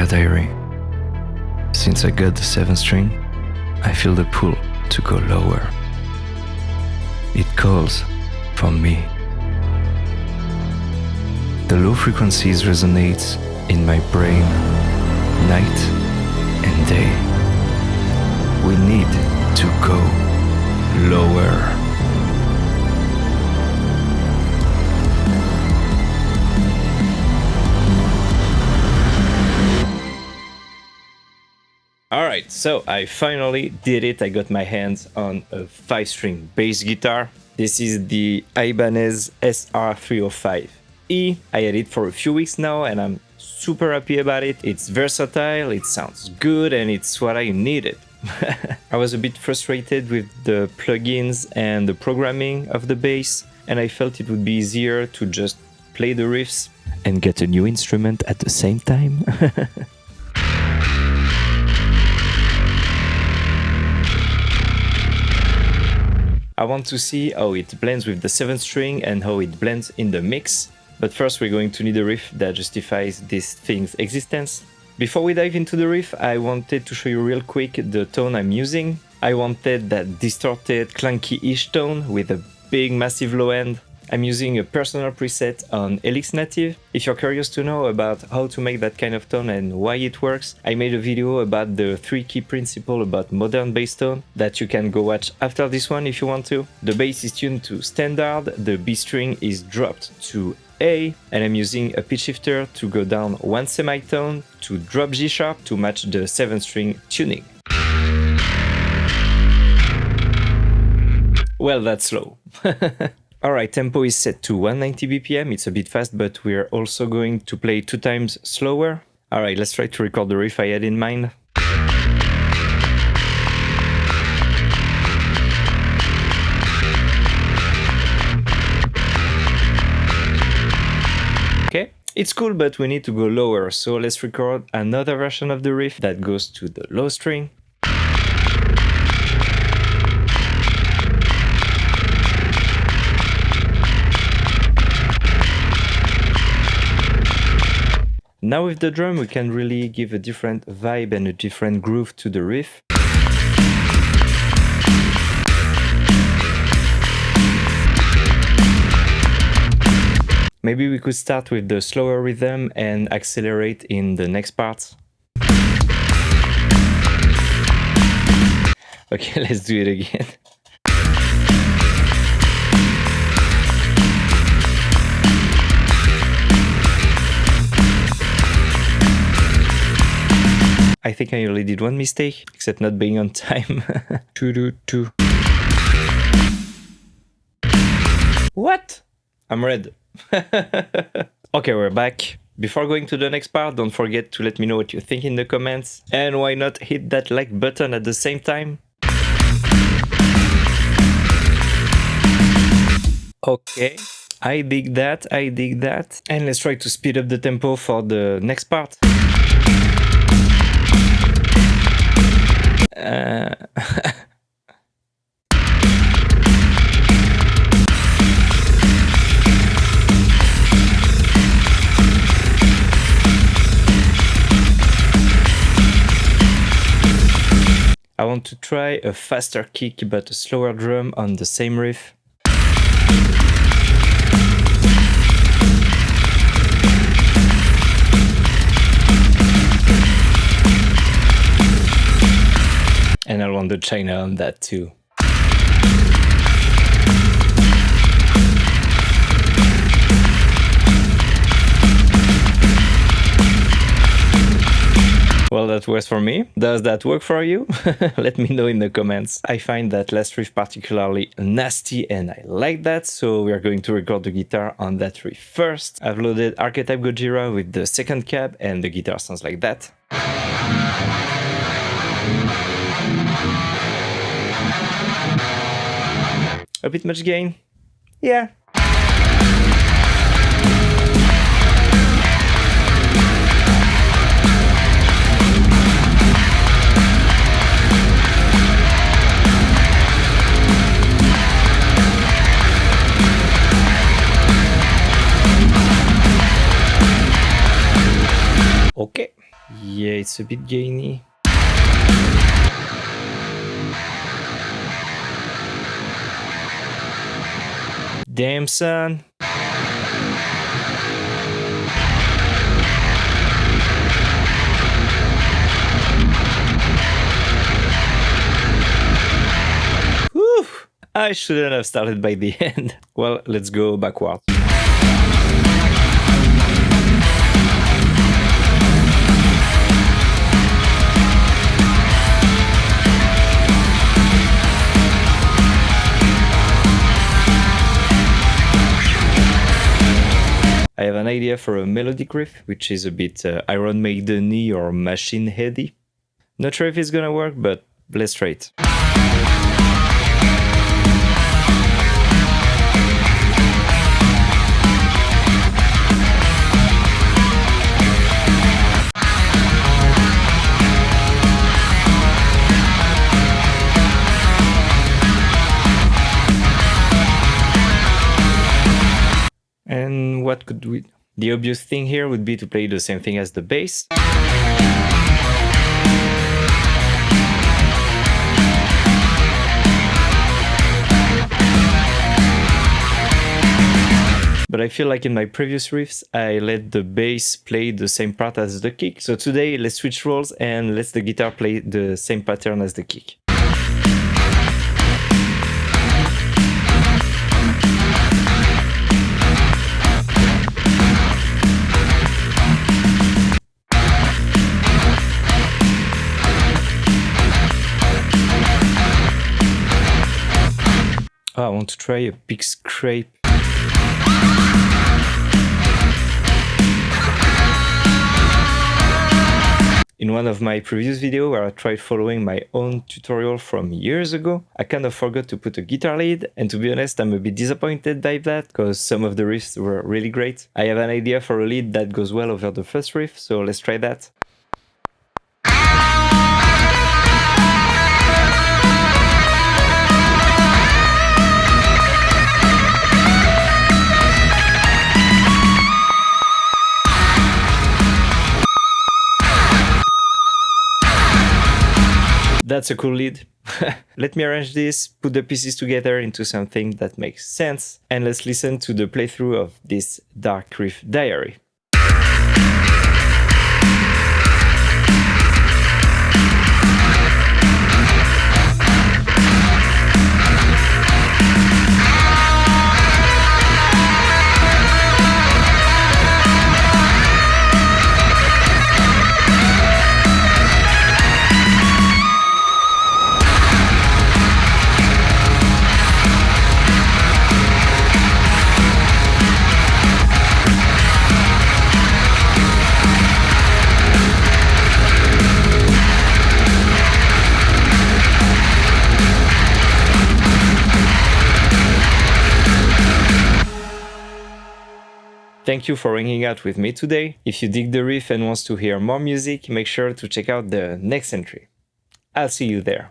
Diary. Since I got the 7th string, I feel the pull to go lower. It calls for me. The low frequencies resonate in my brain night and day. We need to go lower. Alright, so I finally did it. I got my hands on a 5-string bass guitar. This is the Ibanez SR305e. I had it for a few weeks now and I'm super happy about it. It's versatile, it sounds good, and it's what I needed. I was a bit frustrated with the plugins and the programming of the bass, and I felt it would be easier to just play the riffs and get a new instrument at the same time. I want to see how it blends with the 7th string and how it blends in the mix. But first we're going to need a riff that justifies this thing's existence. Before we dive into the riff, I wanted to show you real quick the tone I'm using. I wanted that distorted, clunky-ish tone with a big massive low end. I'm using a personal preset on Helix Native. If you're curious to know about how to make that kind of tone and why it works, I made a video about the 3 key principles about modern bass tone that you can go watch after this one if you want to. The bass is tuned to standard, the B string is dropped to A, and I'm using a pitch shifter to go down 1 semitone to drop G sharp to match the 7th string tuning. Well, that's slow. Alright, tempo is set to 190 BPM, it's a bit fast, but we're also going to play 2 times slower. Alright, let's try to record the riff I had in mind. Okay, it's cool, but we need to go lower, so let's record another version of the riff that goes to the low string. Now with the drum we can really give a different vibe and a different groove to the riff. Maybe we could start with the slower rhythm and accelerate in the next part. Okay, let's do it again. I think I only did one mistake, except not being on time. What? I'm red. Okay, we're back. Before going to the next part, don't forget to let me know what you think in the comments. And why not hit that like button at the same time? Okay, I dig that, I dig that. And let's try to speed up the tempo for the next part. I want to try a faster kick but a slower drum on the same riff. And I want the China on that too. Well, that works for me. Does that work for you? Let me know in the comments. I find that last riff particularly nasty and I like that, so we are going to record the guitar on that riff first. I've loaded Archetype Gojira with the 2nd cab and the guitar sounds like that. A bit much gain? Yeah. Okay. Yeah, it's a bit gainy. Damn, son. Whew. I shouldn't have started by the end. Well, let's go backwards. I have an idea for a melodic riff, which is a bit Iron Maiden-y or Machine heady. Not sure if it's gonna work, but let's try it. And what could we... The obvious thing here would be to play the same thing as the bass. But I feel like in my previous riffs, I let the bass play the same part as the kick. So today, let's switch roles and let the guitar play the same pattern as the kick. Oh, I want to try a big scrape. In one of my previous videos where I tried following my own tutorial from years ago, I kind of forgot to put a guitar lead, and to be honest, I'm a bit disappointed by that, because some of the riffs were really great. I have an idea for a lead that goes well over the first riff, so let's try that. That's a cool lead. Let me arrange this, put the pieces together into something that makes sense, and let's listen to the playthrough of this Dark Riff Diary. Thank you for hanging out with me today. If you dig the riff and wants to hear more music, make sure to check out the next entry. I'll see you there.